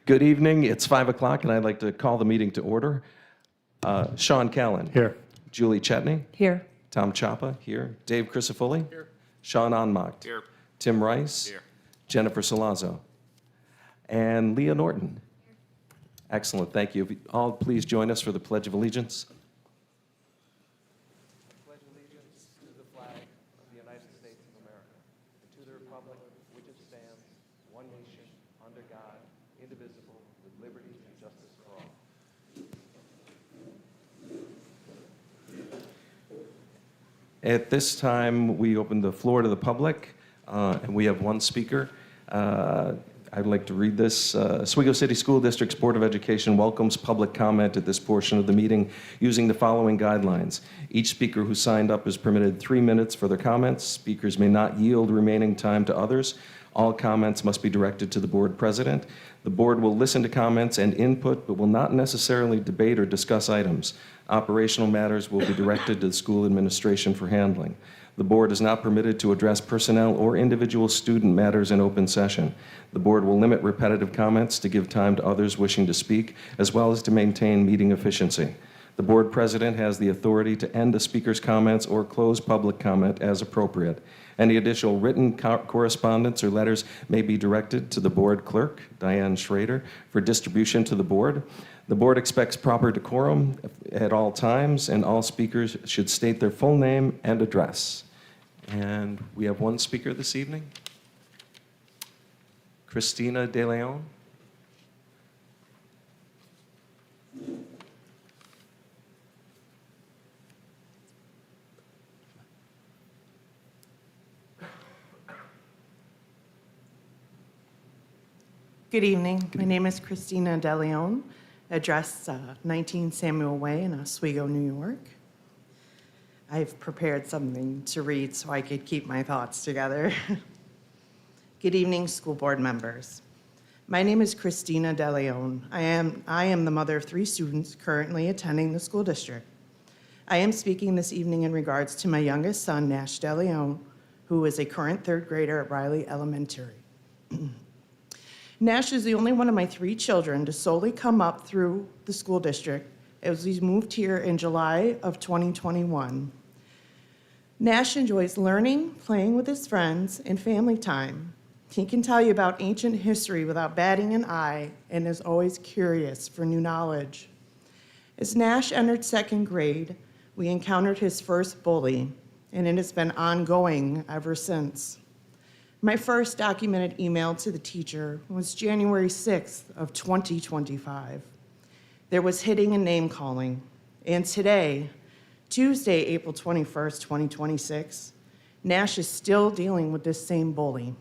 Good evening. It's 5 o'clock, and I'd like to call the meeting to order. Sean Callan. Here. Julie Chetney. Here. Tom Chapa. Here. Dave Crisafulli. Here. Sean Onmacht. Here. Tim Rice. Here. Jennifer Salazzo. And Leah Norton. Excellent. Thank you. If you all please join us for the Pledge of Allegiance. Pledge allegiance to the flag of the United States of America and to the republic which it stands, one nation, under God, indivisible, with liberty and justice for all. At this time, we open the floor to the public, and we have one speaker. I'd like to read this. Oswego City School District's Board of Education welcomes public comment at this portion of the meeting using the following guidelines. Each speaker who signed up is permitted 3 minutes for their comments. Speakers may not yield remaining time to others. All comments must be directed to the board president. The board will listen to comments and input, but will not necessarily debate or discuss items. Operational matters will be directed to the school administration for handling. The board is not permitted to address personnel or individual student matters in open session. The board will limit repetitive comments to give time to others wishing to speak, as well as to maintain meeting efficiency. The board president has the authority to end a speaker's comments or close public comment as appropriate. Any additional written correspondence or letters may be directed to the board clerk, Diane Schrader, for distribution to the board. The board expects proper decorum at all times, and all speakers should state their full name and address. And we have one speaker this evening, Christina De Leon. Good evening. My name is Christina De Leon, address 19 Samuel Way in Oswego, New York. I've prepared something to read so I could keep my thoughts together. Good evening, school board members. My name is Christina De Leon. I am the mother of 3 students currently attending the school district. I am speaking this evening in regards to my youngest son, Nash De Leon, who is a current 3rd grader at Riley Elementary. Nash is the only one of my 3 children to solely come up through the school district as we moved here in July of 2021. Nash enjoys learning, playing with his friends, and family time. He can tell you about ancient history without batting an eye and is always curious for new knowledge. As Nash entered 2nd grade, we encountered his first bully, and it has been ongoing ever since. My first documented email to the teacher was January 6th of 2025. There was hitting and name calling. And today, Tuesday, April 21st, 2026, Nash is still dealing with this same bully.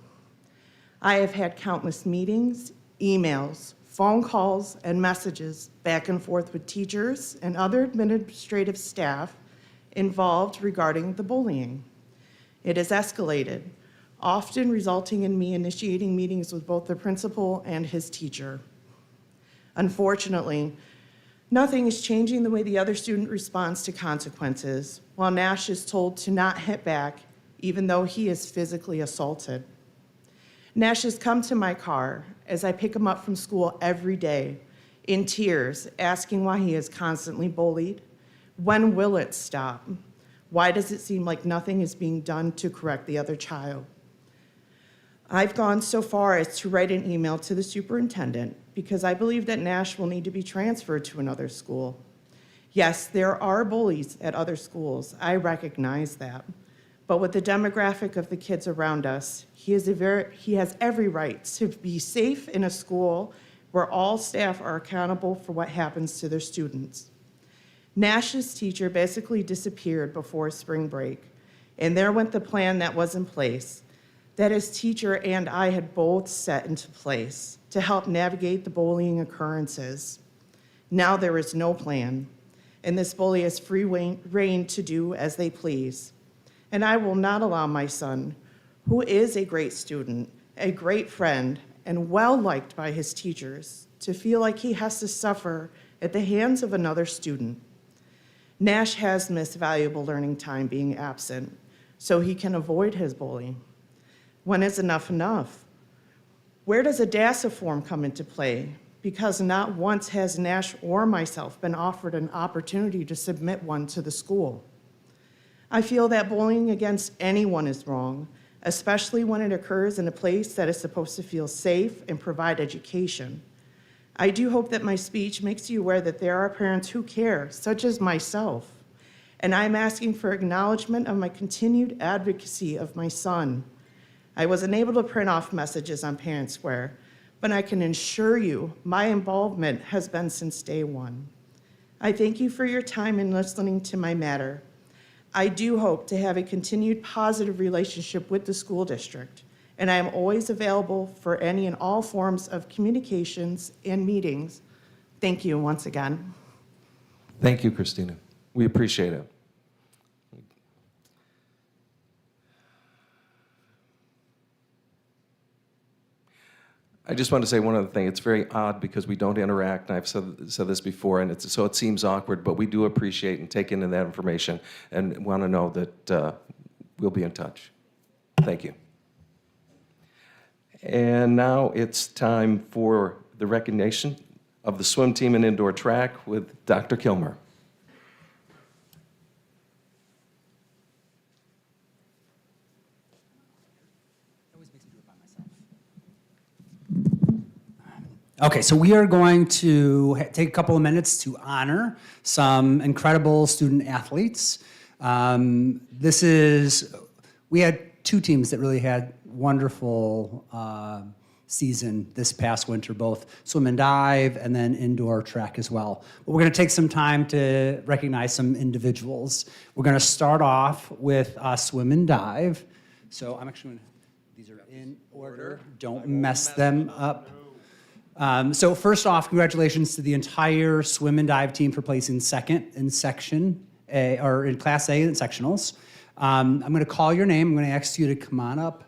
I have had countless meetings, emails, phone calls, and messages back and forth with teachers and other administrative staff involved regarding the bullying. It has escalated, often resulting in me initiating meetings with both the principal and his teacher. Unfortunately, nothing is changing the way the other student responds to consequences, while Nash is told to not hit back, even though he is physically assaulted. Nash has come to my car as I pick him up from school every day, in tears, asking why he is constantly bullied. When will it stop? Why does it seem like nothing is being done to correct the other child? I've gone so far as to write an email to the superintendent because I believe that Nash will need to be transferred to another school. Yes, there are bullies at other schools. I recognize that. But with the demographic of the kids around us, he has every right to be safe in a school where all staff are accountable for what happens to their students. Nash's teacher basically disappeared before spring break, and there went the plan that was in place, that his teacher and I had both set into place to help navigate the bullying occurrences. Now there is no plan, and this bully has free rein to do as they please. And I will not allow my son, who is a great student, a great friend, and well-liked by his teachers, to feel like he has to suffer at the hands of another student. Nash has missed valuable learning time being absent, so he can avoid his bully. When is enough enough? Where does a DASA form come into play? because not once has Nash or myself been offered an opportunity to submit one to the school. I feel that bullying against anyone is wrong, especially when it occurs in a place that is supposed to feel safe and provide education. I do hope that my speech makes you aware that there are parents who care, such as myself, and I'm asking for acknowledgement of my continued advocacy of my son. I was unable to print off messages on Parent Square, but I can assure you my involvement has been since day one. I thank you for your time in listening to my matter. I do hope to have a continued positive relationship with the school district, and I am always available for any and all forms of communications and meetings. Thank you once again. Thank you, Christina. We appreciate it. I just want to say one other thing. It's very odd because we don't interact, and I've said this before, and so it seems awkward, but we do appreciate and take in that information and want to know that we'll be in touch. Thank you. And now it's time for the recognition of the swim team and indoor track with Dr. Kilmer. Okay, so we are going to take a couple of minutes to honor some incredible student athletes. We had two teams that really had wonderful season this past winter, both swim and dive and then indoor track as well. But we're gonna take some time to recognize some individuals. We're gonna start off with swim and dive. So I'm actually gonna, these are in order, don't mess them up. So first off, congratulations to the entire swim and dive team for placing second in section A, or in Class A in sectionals. I'm going to call your name. I'm going to ask you to come on up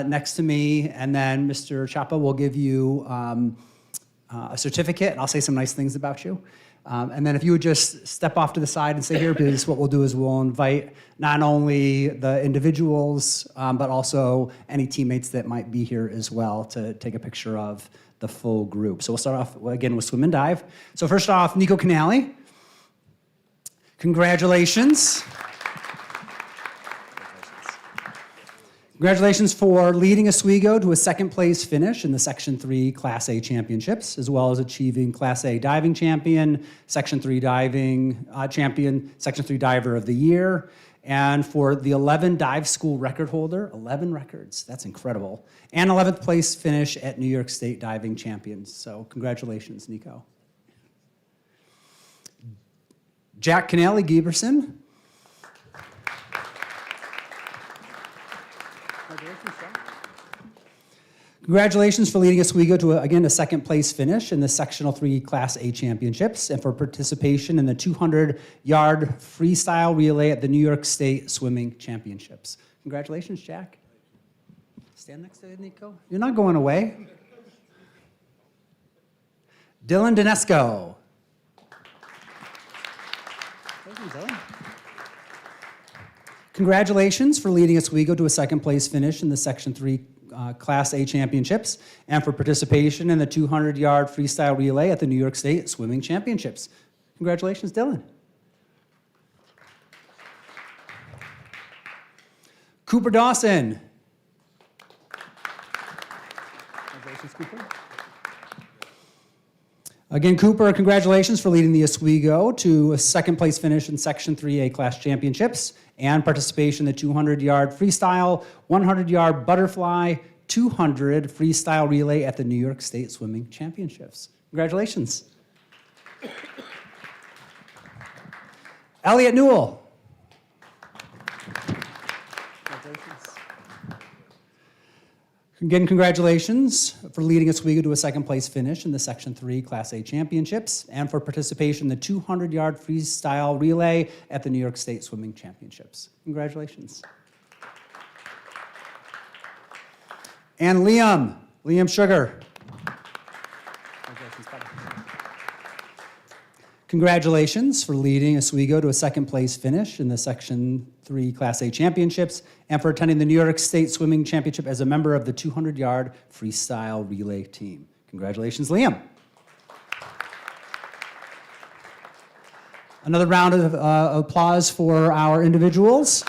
next to me, and then Mr. Chapa will give you a certificate, and I'll say some nice things about you. And then if you would just step off to the side and say here, because what we'll do is we'll invite not only the individuals, but also any teammates that might be here as well to take a picture of the full group. So we'll start off again with swim and dive. So first off, Nico Canale. Congratulations. Congratulations for leading Oswego to a second place finish in the Section 3 Class A championships, as well as achieving Class A diving champion, Section 3 diving champion, Section 3 diver of the year, and for the 11 dive school record holder, 11 records, that's incredible, and 11th place finish at New York State diving champions. So congratulations, Nico. Jack Canale Gieberson. Congratulations for leading Oswego to, again, a second place finish in the Sectional 3 Class A championships and for participation in the 200-yard freestyle relay at the New York State Swimming Championships. Congratulations, Jack. Stand next to Nico. You're not going away. Dylan Dinesco. Congratulations for leading Oswego to a second place finish in the Section 3 Class A championships and for participation in the 200-yard freestyle relay at the New York State Swimming Championships. Congratulations, Dylan. Cooper Dawson. Congratulations, Cooper. Again, Cooper, congratulations for leading the Oswego to a second place finish in Section 3A Class Championships and participation in the 200-yard freestyle, 100-yard butterfly, 200 freestyle relay at the New York State Swimming Championships. Congratulations. Elliot Newell. Again, congratulations for leading Oswego to a second place finish in the Section 3 Class A Championships and for participation in the 200-yard freestyle relay at the New York State Swimming Championships. Congratulations. And Liam Sugar. Congratulations for leading Oswego to a second place finish in the Section 3 Class A Championships and for attending the New York State Swimming Championship as a member of the 200-yard freestyle relay team. Congratulations, Liam. Another round of applause for our individuals.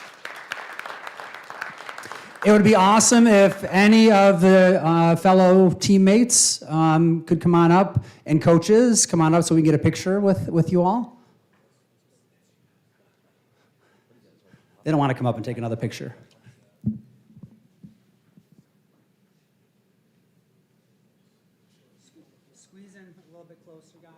It would be awesome if any of the fellow teammates could come on up, and coaches, come on up so we can get a picture with you all. They don't want to come up and take another picture. Squeeze in a little bit closer, guys.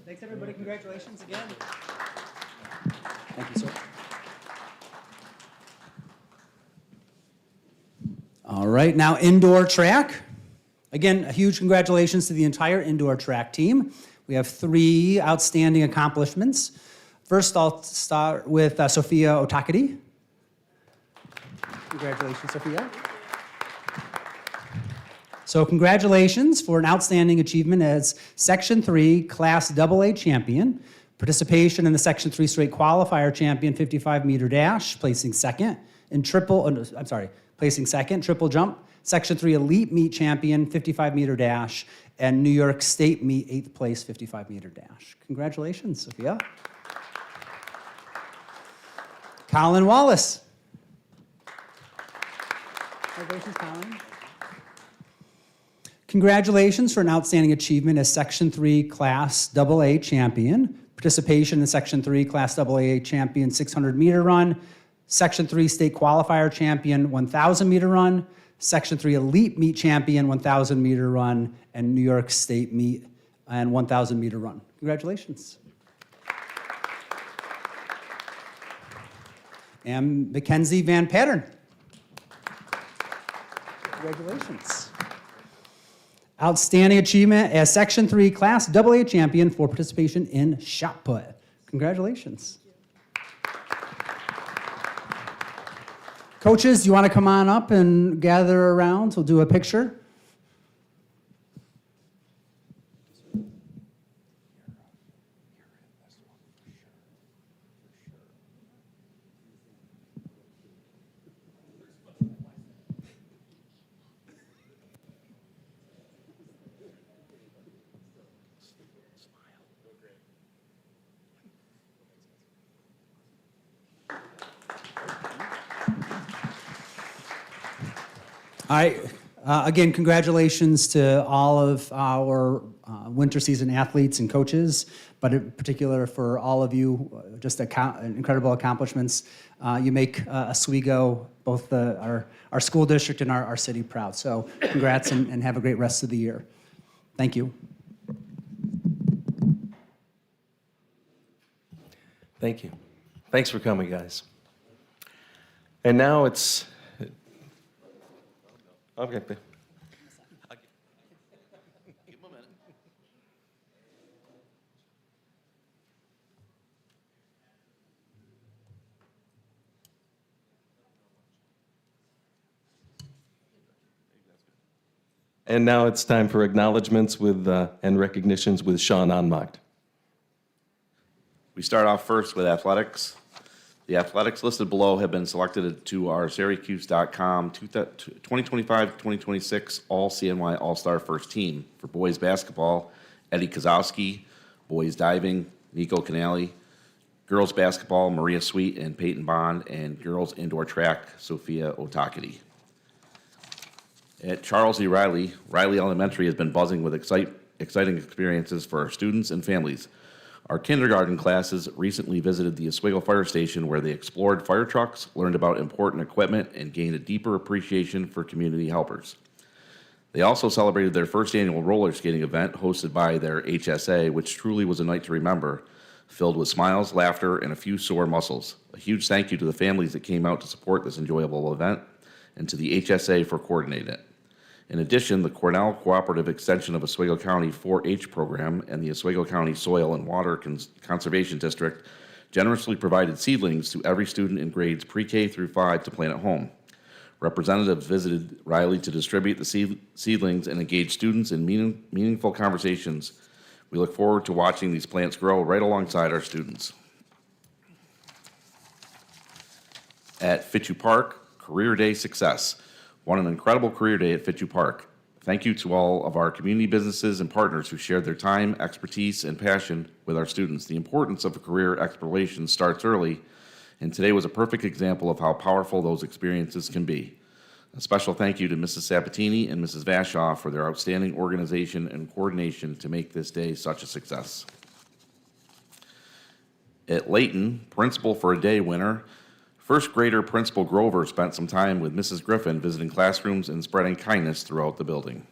Thanks, everybody. Congratulations again. Thank you, sir. All right, now indoor track. Again, a huge congratulations to the entire indoor track team. We have 3 outstanding accomplishments. First, I'll start with Sophia Otakadi. Congratulations, Sophia. So congratulations for an outstanding achievement as Section 3 Class AA champion, participation in the Section 3 straight qualifier champion 55-meter dash, placing second, and placing second, triple jump, Section 3 elite meet champion 55-meter dash, and New York State meet 8th place 55-meter dash. Congratulations, Sophia. Colin Wallace. Congratulations, Colin. Congratulations for an outstanding achievement as Section 3 Class AA champion, participation in Section 3 Class AA champion 600-meter run, Section 3 state qualifier champion 1,000-meter run, Section 3 elite meet champion 1,000-meter run, and New York State meet and 1,000-meter run. Congratulations. And Mackenzie Van Pattern. Congratulations. Outstanding achievement as Section 3 Class AA champion for participation in shot put. Congratulations. Coaches, do you want to come on up and gather around? We'll do a picture. All right. Again, congratulations to all of our winter season athletes and coaches, but in particular for all of you, just incredible accomplishments. You make Oswego, both our school district and our city proud. So congrats and have a great rest of the year. Thank you. Thank you. Thanks for coming, guys. And now it's... Okay. Give him a minute. And now it's time for acknowledgments with and recognitions with Sean Onmacht. We start off first with athletics. The athletics listed below have been selected to our Syracuse.com 2025-2026 All-CNY All-Star First Team. For boys basketball, Eddie Kozowski. Boys diving, Nico Canali. Girls basketball, Maria Sweet and Peyton Bond. And girls indoor track, Sophia Otakadi. At Charles E. Riley, Riley Elementary has been buzzing with exciting experiences for our students and families. Our kindergarten classes recently visited the Oswego Fire Station where they explored fire trucks, learned about important equipment, and gained a deeper appreciation for community helpers. They also celebrated their first annual roller skating event hosted by their HSA, which truly was a night to remember, filled with smiles, laughter, and a few sore muscles. A huge thank you to the families that came out to support this enjoyable event and to the HSA for coordinating it. In addition, the Cornell Cooperative Extension of Oswego County 4-H program and the Oswego County Soil and Water Conservation District generously provided seedlings to every student in grades pre-K through 5 to plant at home. Representatives visited Riley to distribute the seedlings and engage students in meaningful conversations. We look forward to watching these plants grow right alongside our students. At Fitzhugh Park, Career Day success. What an incredible career day at Fitzhugh Park. Thank you to all of our community businesses and partners who shared their time, expertise, and passion with our students. The importance of a career exploration starts early, and today was a perfect example of how powerful those experiences can be. A special thank you to Mrs. Sabatini and Mrs. Vashaw for their outstanding organization and coordination to make this day such a success. At Layton, Principal for a Day winner, first grader Principal Grover spent some time with Mrs. Griffin visiting classrooms and spreading kindness throughout the building.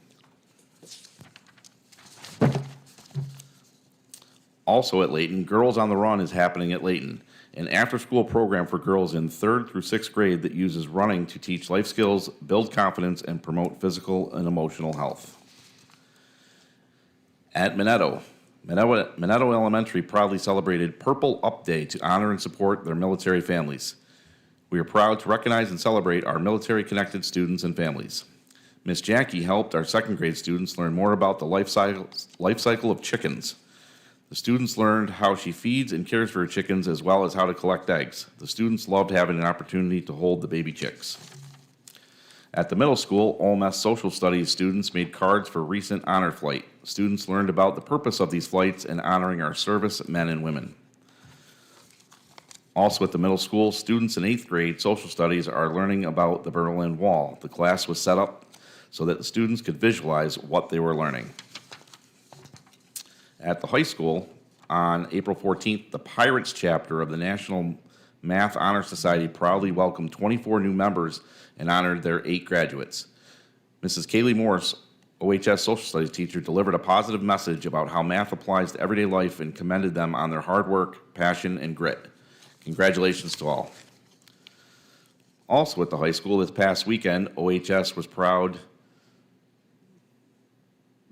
Also at Layton, Girls on the Run is happening at Layton, an after-school program for girls in 3rd through 6th grade that uses running to teach life skills, build confidence, and promote physical and emotional health. At Minetto Elementary proudly celebrated Purple Up Day to honor and support their military families. We are proud to recognize and celebrate our military-connected students and families. Miss Jackie helped our 2nd grade students learn more about the life cycle of chickens. The students learned how she feeds and cares for her chickens as well as how to collect eggs. The students loved having an opportunity to hold the baby chicks. At the middle school, OMS Social Studies students made cards for recent honor flight. Students learned about the purpose of these flights and honoring our service men and women. Also at the middle school, students in 8th grade social studies are learning about the Berlin Wall. The class was set up so that the students could visualize what they were learning. At the high school, on April 14th, the Pirates chapter of the National Math Honor Society proudly welcomed 24 new members and honored their 8 graduates. Mrs. Kaylee Morse, OHS social studies teacher, delivered a positive message about how math applies to everyday life and commended them on their hard work, passion, and grit. Congratulations to all. Also at the high school this past weekend, OHS was proud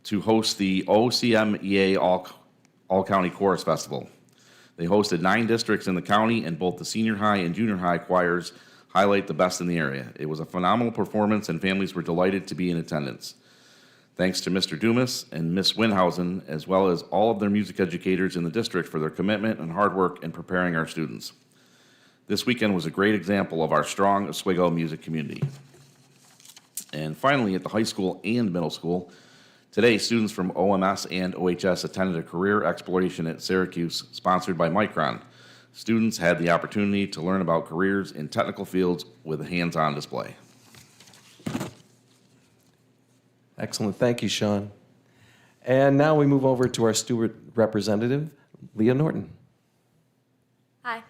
to host the OCMEA All-County Chorus Festival. They hosted 9 districts in the county, and both the senior high and junior high choirs highlight the best in the area. It was a phenomenal performance, and families were delighted to be in attendance. Thanks to Mr. Dumas and Miss Winhausen, as well as all of their music educators in the district for their commitment and hard work in preparing our students. This weekend was a great example of our strong Oswego music community. And finally, at the high school and middle school, today, students from OMS and OHS attended a career exploration at Syracuse, sponsored by Micron. Students had the opportunity to learn about careers in technical fields with a hands-on display. Excellent. Thank you, Sean. And now we move over to our Stewart representative, Leah Norton. Hi.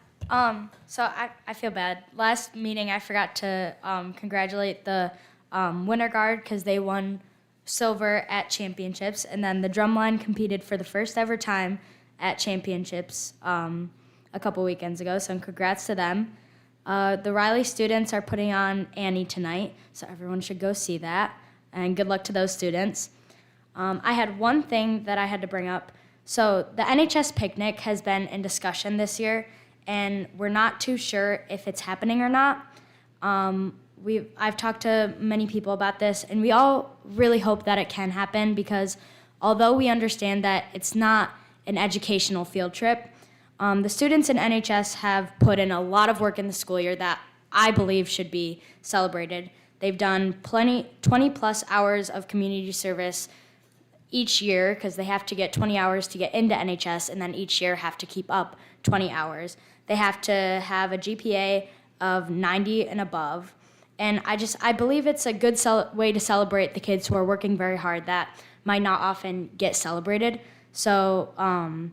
So I feel bad. Last meeting, I forgot to congratulate the winter guard because they won silver at championships, and then the drumline competed for the first ever time at championships a couple weekends ago, so congrats to them. The Riley students are putting on Annie tonight, so everyone should go see that, and good luck to those students. I had one thing that I had to bring up. So the NHS picnic has been in discussion this year, and we're not too sure if it's happening or not. I've talked to many people about this, and we all really hope that it can happen because although we understand that it's not an educational field trip, the students in NHS have put in a lot of work in the school year that I believe should be celebrated. They've done 20 plus hours of community service each year because they have to get 20 hours to get into NHS, and then each year have to keep up 20 hours. They have to have a GPA of 90 and above. And I believe it's a good way to celebrate the kids who are working very hard that might not often get celebrated. So, and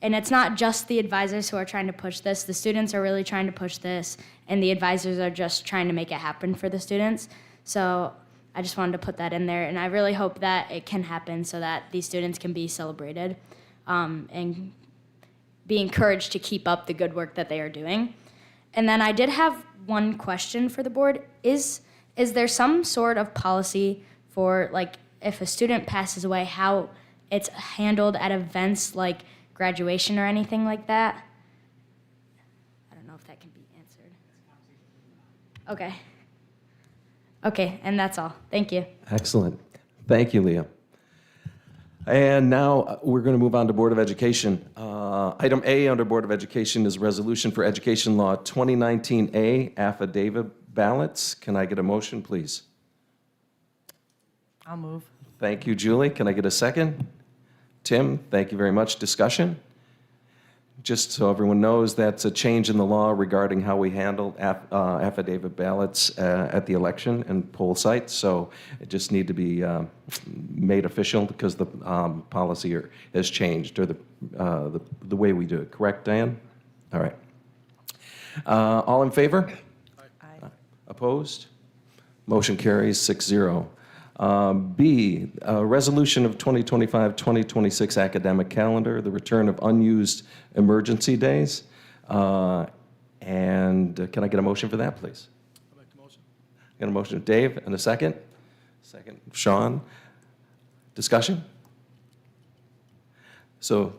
it's not just the advisors who are trying to push this. The students are really trying to push this, and the advisors are just trying to make it happen for the students. So I just wanted to put that in there, and I really hope that it can happen so that these students can be celebrated and be encouraged to keep up the good work that they are doing. And then I did have one question for the board. Is there some sort of policy for, like, if a student passes away, how it's handled at events like graduation or anything like that? I don't know if that can be answered. Okay. Okay, and that's all. Thank you. Excellent. Thank you, Leah. And now we're going to move on to Board of Education. Item A under Board of Education is Resolution for Education Law 2019A, affidavit ballots. Can I get a motion, please? I'll move. Thank you, Julie. Can I get a second? Tim, thank you very much. Discussion? Just so everyone knows, that's a change in the law regarding how we handle affidavit ballots at the election and poll sites. So it just need to be made official because the policy has changed, or the way we do it. Correct, Diane? All right. All in favor? Aye. Opposed? Motion carries 6-0. B, resolution of 2025-2026 academic calendar, the return of unused emergency days. And can I get a motion for that, please? I'll make the motion. Got a motion, Dave, and a second? Second, Sean. Discussion? So,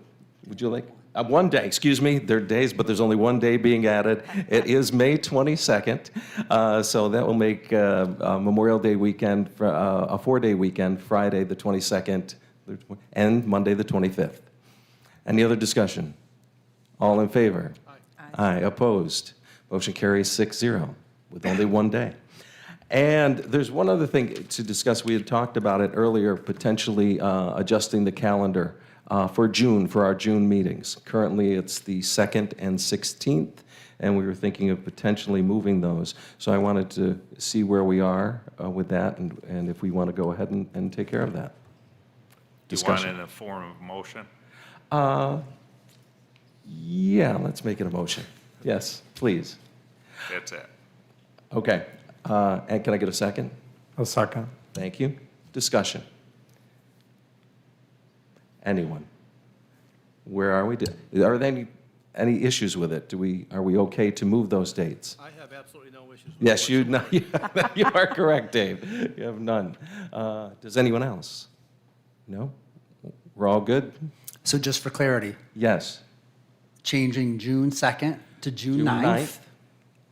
would you like, one day, excuse me, there are days, but there's only one day being added. It is May 22nd, so that will make Memorial Day weekend, a 4-day weekend, Friday the 22nd, and Monday the 25th. Any other discussion? All in favor? Aye. Opposed? Motion carries 6-0 with only one day. And there's one other thing to discuss. We had talked about it earlier, potentially adjusting the calendar for June, for our June meetings. Currently, it's the 2nd and 16th, and we were thinking of potentially moving those. So I wanted to see where we are with that, and if we want to go ahead and take care of that. Do you want it in the form of motion? Yeah, let's make it a motion. Yes, please. That's it. Okay. And can I get a second? A second. Thank you. Discussion. Anyone? Where are we? Are there any issues with it? Are we okay to move those dates? I have absolutely no issues with Yes, you are correct, Dave. You have none. Does anyone else? No? We're all good? So just for clarity, Yes. changing June 2nd to June June 9th, 9th.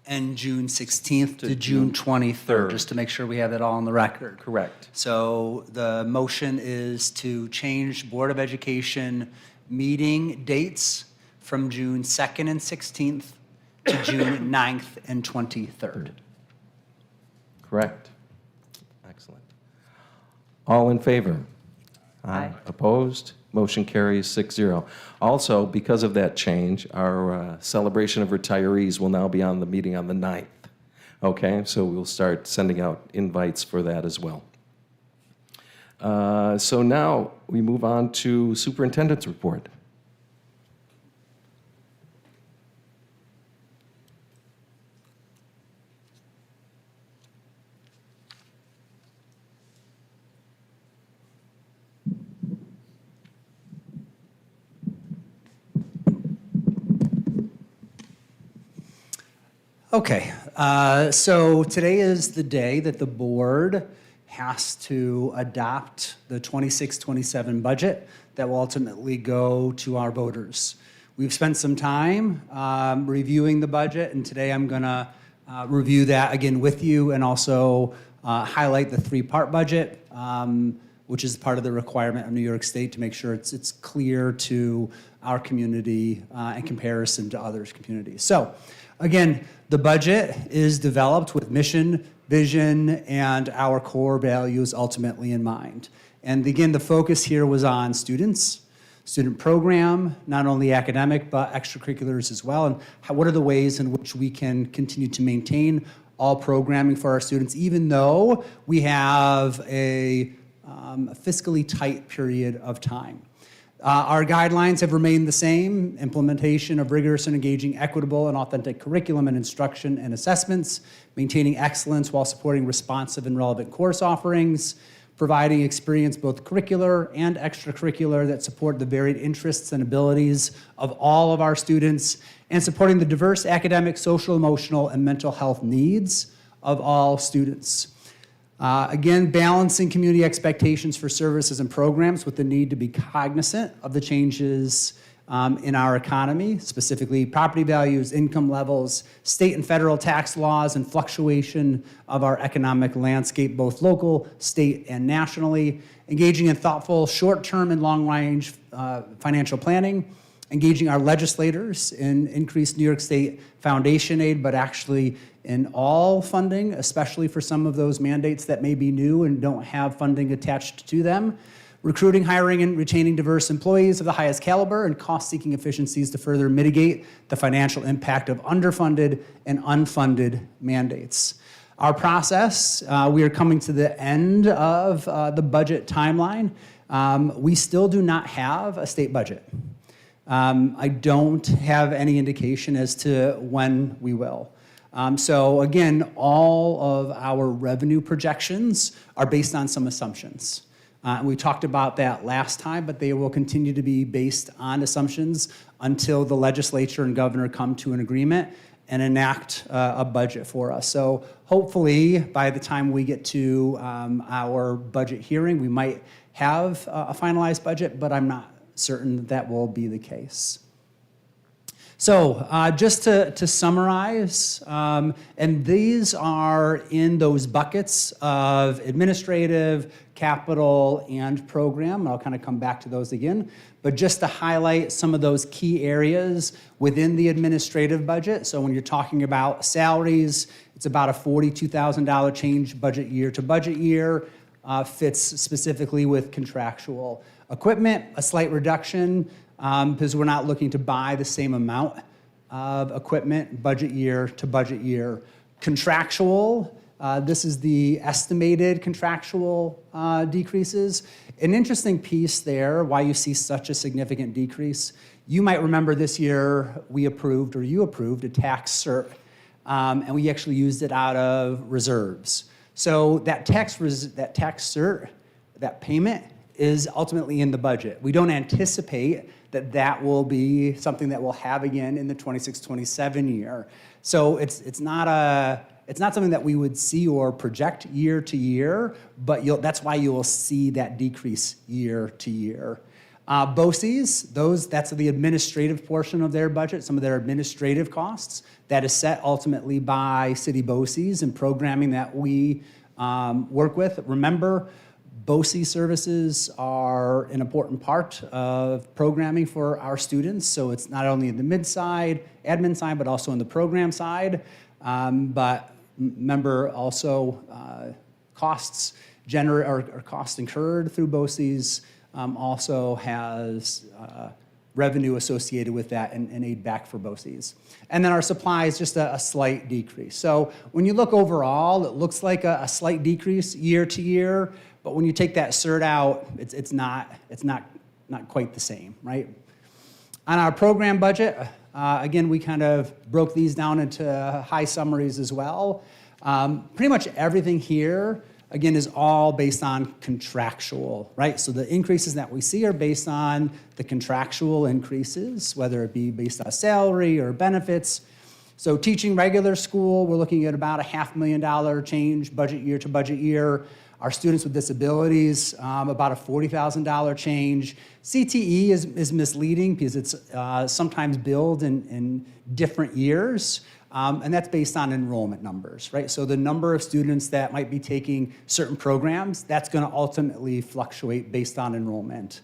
and June 16th To to June June 23rd, 3rd. just to make sure we have that all on the record. Correct. So the motion is to change Board of Education meeting dates from June 2nd and 16th to June 9th and 23rd. Correct. Excellent. All in favor? Aye. Opposed? Motion carries 6-0. Also, because of that change, our celebration of retirees will now be on the meeting on the 9th. Okay, so we'll start sending out invites for that as well. So now we move on to superintendent's report. Okay, so today is the day that the board has to adopt the 26-27 budget that will ultimately go to our voters. We've spent some time reviewing the budget, and today I'm going to review that again with you and also highlight the three-part budget, which is part of the requirement of New York State to make sure it's clear to our community in comparison to others' communities. So, again, the budget is developed with mission, vision, and our core values ultimately in mind. And again, the focus here was on students, student program, not only academic, but extracurriculars as well, and what are the ways in which we can continue to maintain all programming for our students, even though we have a fiscally tight period of time. Our guidelines have remained the same: implementation of rigorous and engaging, equitable and authentic curriculum and instruction and assessments, maintaining excellence while supporting responsive and relevant course offerings, providing experience both curricular and extracurricular that support the varied interests and abilities of all of our students, and supporting the diverse academic, social, emotional, and mental health needs of all students. Again, balancing community expectations for services and programs with the need to be cognizant of the changes in our economy, specifically property values, income levels, state and federal tax laws, and fluctuation of our economic landscape, both local, state, and nationally, engaging in thoughtful short-term and long-range financial planning, engaging our legislators in increased New York State foundation aid, but actually in all funding, especially for some of those mandates that may be new and don't have funding attached to them, recruiting, hiring, and retaining diverse employees of the highest caliber, and cost-seeking efficiencies to further mitigate the financial impact of underfunded and unfunded mandates. Our process, we are coming to the end of the budget timeline. We still do not have a state budget. I don't have any indication as to when we will. So again, all of our revenue projections are based on some assumptions. We talked about that last time, but they will continue to be based on assumptions until the legislature and governor come to an agreement and enact a budget for us. So hopefully, by the time we get to our budget hearing, we might have a finalized budget, but I'm not certain that will be the case. So just to summarize, and these are in those buckets of administrative, capital, and program. I'll kind of come back to those again. But just to highlight some of those key areas within the administrative budget. So when you're talking about salaries, it's about a $42,000 change budget year to budget year, fits specifically with contractual. Equipment, a slight reduction, because we're not looking to buy the same amount of equipment budget year to budget year. Contractual, this is the estimated contractual decreases. An interesting piece there, why you see such a significant decrease. You might remember this year you approved a tax cert, and we actually used it out of reserves. So that tax cert, that payment, is ultimately in the budget. We don't anticipate that will be something that we'll have again in the 26-27 year. So it's not something that we would see or project year to year, but that's why you will see that decrease year to year. BOCES, that's the administrative portion of their budget, some of their administrative costs. That is set ultimately by city BOCES and programming that we work with. Remember, BOCE services are an important part of programming for our students, so it's not only in the admin side, but also in the program side. But remember also costs costs incurred through BOCES also has revenue associated with that and aid back for BOCES. And then our supplies, just a slight decrease. So when you look overall, it looks like a slight decrease year to year, but when you take that cert out, it's not quite the same, right? On our program budget, again, we kind of broke these down into high summaries as well. Pretty much everything here, again, is all based on contractual, right? So the increases that we see are based on the contractual increases, whether it be based on salary or benefits. So teaching regular school, we're looking at about a $500,000 change budget year to budget year. Our students with disabilities, about a $40,000 change. CTE is misleading because it's sometimes billed in different years, and that's based on enrollment numbers, right? So the number of students that might be taking certain programs, that's going to ultimately fluctuate based on enrollment.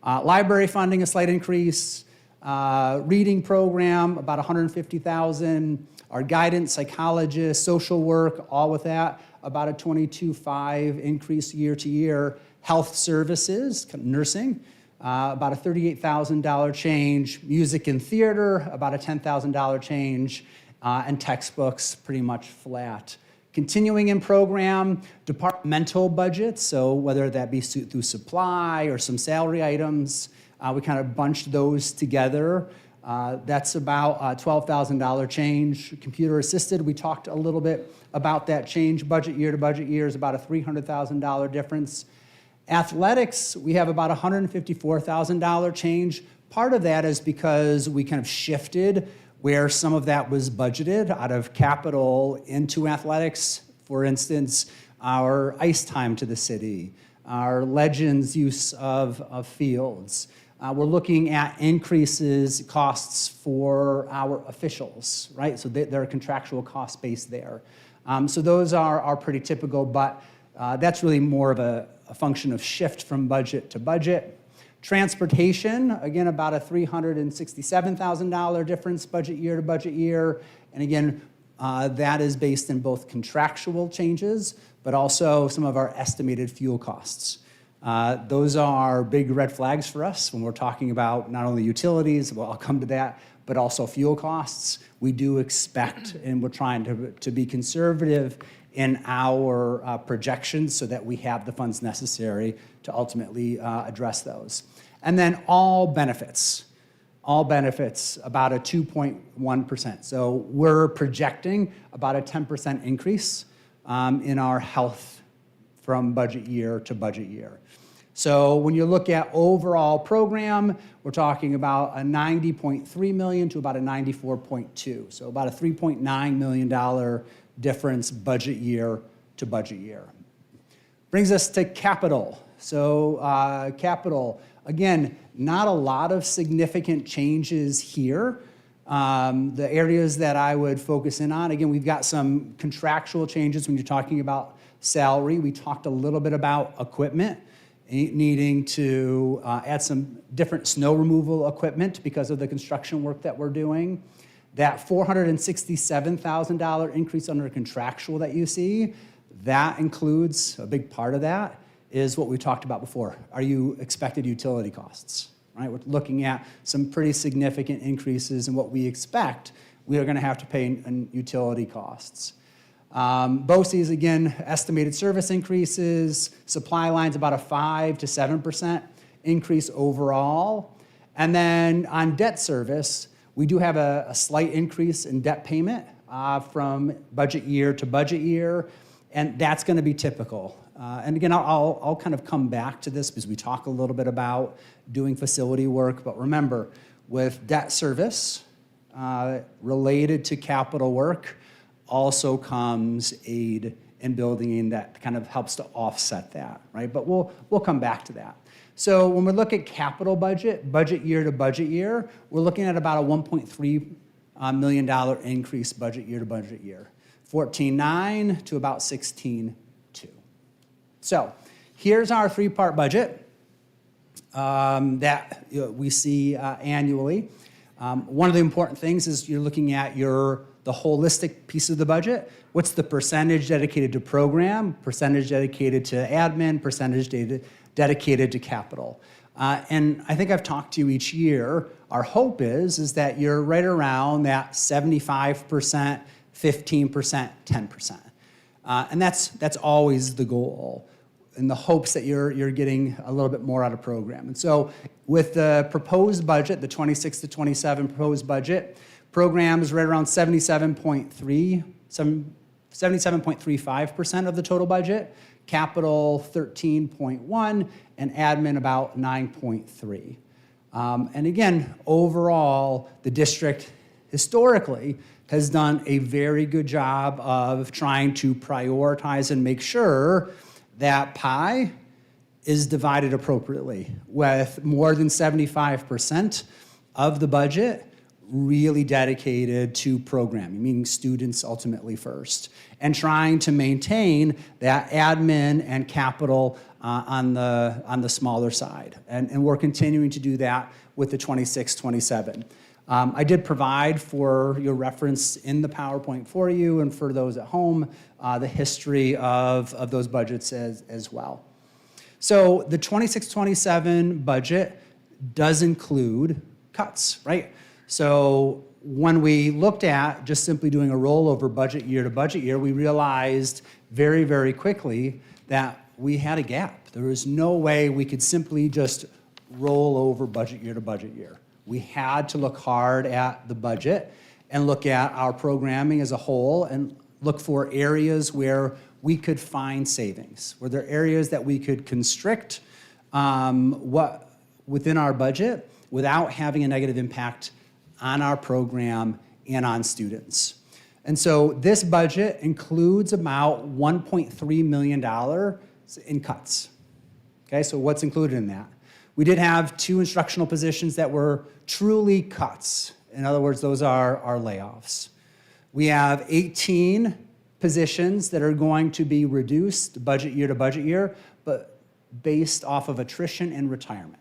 Library funding, a slight increase. Reading program, about $150,000. Our guidance, psychologist, social work, all with that, about a $22,500 increase year to year. Health services, nursing, about a $38,000 change. Music and theater, about a $10,000 change. And textbooks, pretty much flat. Continuing in program, departmental budgets, so whether that be through supply or some salary items, we kind of bunched those together. That's about a $12,000 change. Computer assisted, we talked a little bit about that change. Budget year to budget year is about a $300,000 difference. Athletics, we have about a $154,000 change. Part of that is because we kind of shifted where some of that was budgeted out of capital into athletics. For instance, our ice time to the city, our Legends use of fields. We're looking at increases costs for our officials, right? So there are contractual cost base there. So those are pretty typical, but that's really more of a function of shift from budget to budget. Transportation, again, about a $367,000 difference budget year to budget year. And again, that is based in both contractual changes, but also some of our estimated fuel costs. Those are big red flags for us when we're talking about not only utilities, well, I'll come to that, but also fuel costs. We do expect, and we're trying to be conservative in our projections so that we have the funds necessary to ultimately address those. And then all benefits, about a 2.1%. So we're projecting about a 10% increase in our health from budget year to budget year. So when you look at overall program, we're talking about a $90.3 million to about a $94.2. So about a $3.9 million difference budget year to budget year. Brings us to capital. So capital, again, not a lot of significant changes here. The areas that I would focus in on, again, we've got some contractual changes when you're talking about salary. We talked a little bit about equipment, needing to add some different snow removal equipment because of the construction work that we're doing. That $467,000 increase under contractual that you see, that includes, a big part of that is what we talked about before. Are you expected utility costs, right? We're looking at some pretty significant increases in what we expect we are gonna have to pay in utility costs. BOCES, again, estimated service increases, supply lines about a 5 to 7% increase overall. And then on debt service, we do have a slight increase in debt payment from budget year to budget year, and that's gonna be typical. And again, I'll kind of come back to this because we talk a little bit about doing facility work, but remember, with debt service related to capital work, also comes aid in building in that kind of helps to offset that, right? But we'll come back to that. So when we look at capital budget year to budget year, we're looking at about a $1.3 million increase budget year to budget year. 14.9 to about 16.2. So here's our three-part budget that we see annually. One of the important things is you're looking at the holistic piece of the budget. What's the percentage dedicated to program, percentage dedicated to admin, percentage dedicated to capital? And I think I've talked to you each year. Our hope is that you're right around that 75%, 15%, 10%. And that's always the goal, in the hopes that you're getting a little bit more out of program. And so with the proposed budget, the 26 to 27 proposed budget, program is right around 77.35% of the total budget, capital 13.1, and admin about 9.3. And again, overall, the district historically has done a very good job of trying to prioritize and make sure that pie is divided appropriately, with more than 75% of the budget really dedicated to programming, meaning students ultimately first, and trying to maintain that admin and capital on the smaller side. And we're continuing to do that with the 26-27. I did provide for your reference in the PowerPoint for you and for those at home the history of those budgets as well. So the 26-27 budget does include cuts, right? So when we looked at just simply doing a rollover budget year to budget year, we realized very, very quickly that we had a gap. There was no way we could simply just roll over budget year to budget year. We had to look hard at the budget and look at our programming as a whole and look for areas where we could find savings. Were there areas that we could constrict within our budget without having a negative impact on our program and on students? And so this budget includes about $1.3 million in cuts. Okay, so what's included in that? We did have 2 instructional positions that were truly cuts. In other words, those are our layoffs. We have 18 positions that are going to be reduced budget year to budget year, but based off of attrition and retirement.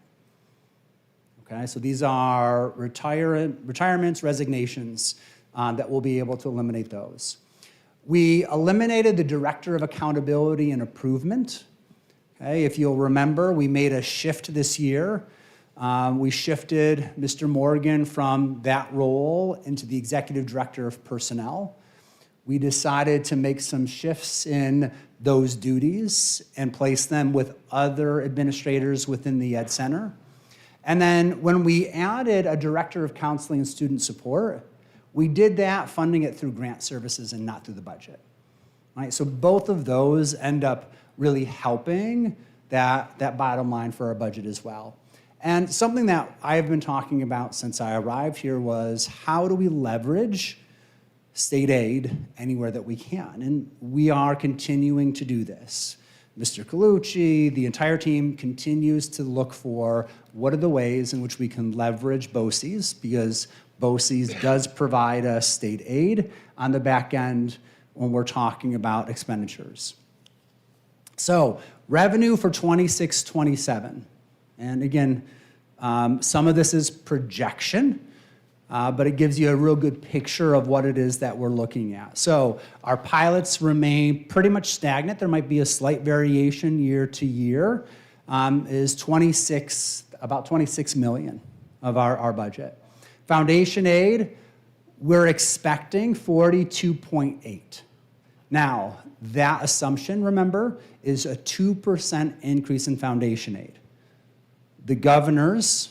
Okay, so these are retirements, resignations, that we'll be able to eliminate those. We eliminated the Director of Accountability and Improvement. Okay, if you'll remember, we made a shift this year. We shifted Mr. Morgan from that role into the Executive Director of Personnel. We decided to make some shifts in those duties and place them with other administrators within the Ed Center. And then when we added a Director of Counseling and Student Support, we did that funding it through grant services and not through the budget. Right? So both of those end up really helping that bottom line for our budget as well. And something that I've been talking about since I arrived here was how do we leverage state aid anywhere that we can? And we are continuing to do this. Mr. Colucci, the entire team continues to look for what are the ways in which we can leverage BOCES, because BOCES does provide us state aid on the back end when we're talking about expenditures. So revenue for 26-27. And again, some of this is projection, but it gives you a real good picture of what it is that we're looking at. So our pilots remain pretty much stagnant. There might be a slight variation year to year, is about 26 million of our budget. Foundation aid, we're expecting 42.8. Now, that assumption, remember, is a 2% increase in foundation aid. The governor's,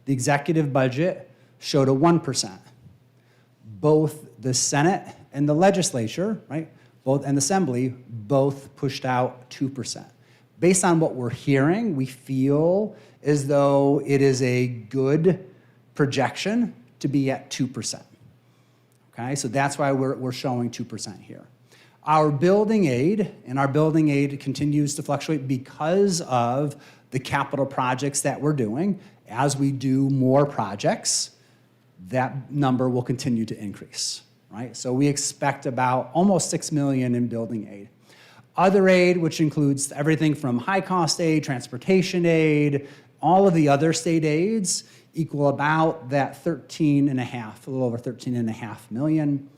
the executive budget showed a 1%. Both the Senate and the legislature, right, and the Assembly, both pushed out 2%. Based on what we're hearing, we feel as though it is a good projection to be at 2%. Okay, so that's why we're showing 2% here. Our building aid, and our building aid continues to fluctuate because of the capital projects that we're doing. As we do more projects, that number will continue to increase, right? So we expect about almost 6 million in building aid. Other aid, which includes everything from high-cost aid, transportation aid, all of the other state aids, equal about that 13.5, a little over 13.5 million.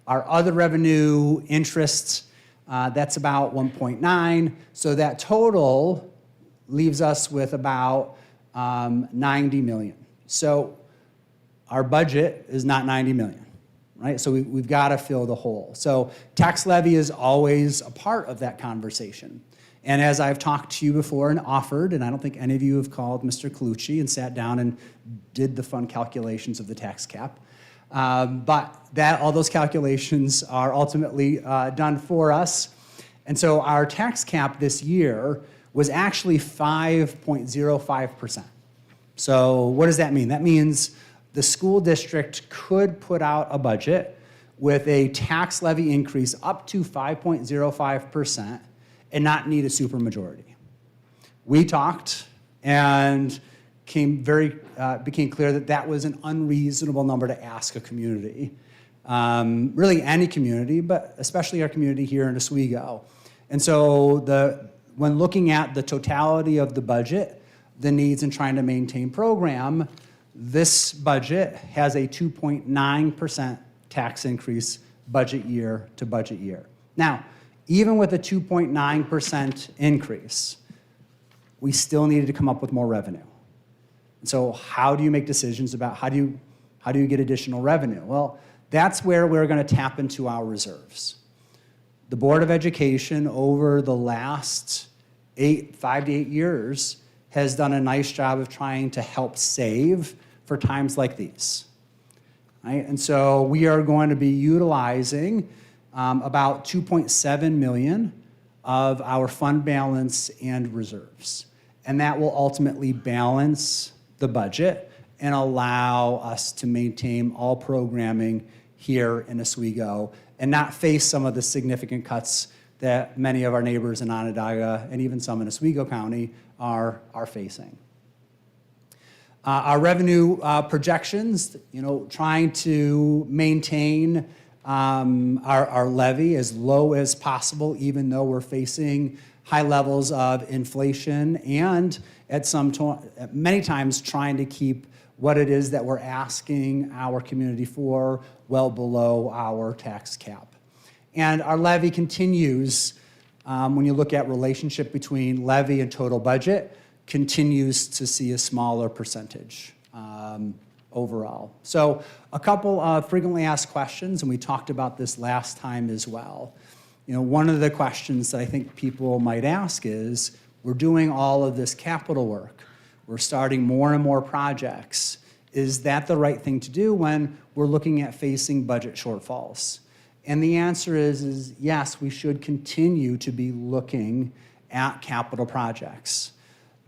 Our other revenue interests, that's about 1.9. So that total leaves us with about 90 million. So our budget is not 90 million, right? So we've got to fill the hole. So tax levy is always a part of that conversation. And as I've talked to you before and offered, and I don't think any of you have called Mr. Colucci and sat down and did the fun calculations of the tax cap, but all those calculations are ultimately done for us. And so our tax cap this year was actually 5.05%. So what does that mean? That means the school district could put out a budget with a tax levy increase up to 5.05% and not need a supermajority. We talked and became clear that that was an unreasonable number to ask a community, really any community, but especially our community here in Oswego. And so when looking at the totality of the budget, the needs in trying to maintain program, this budget has a 2.9% tax increase budget year to budget year. Now, even with a 2.9% increase, we still needed to come up with more revenue. And so how do you make decisions about how do you get additional revenue? Well, that's where we're going to tap into our reserves. The Board of Education over the last 5 to 8 years has done a nice job of trying to help save for times like these. Right? And so we are going to be utilizing about 2.7 million of our fund balance and reserves. And that will ultimately balance the budget and allow us to maintain all programming here in Oswego and not face some of the significant cuts that many of our neighbors in Onondaga and even some in Oswego County are facing. Our revenue projections, trying to maintain our levy as low as possible, even though we're facing high levels of inflation, and many times trying to keep what it is that we're asking our community for well below our tax cap. And our levy continues, when you look at relationship between levy and total budget, continues to see a smaller percentage overall. So a couple of frequently asked questions, and we talked about this last time as well. One of the questions that I think people might ask is, we're doing all of this capital work. We're starting more and more projects. Is that the right thing to do when we're looking at facing budget shortfalls? And the answer is yes, we should continue to be looking at capital projects.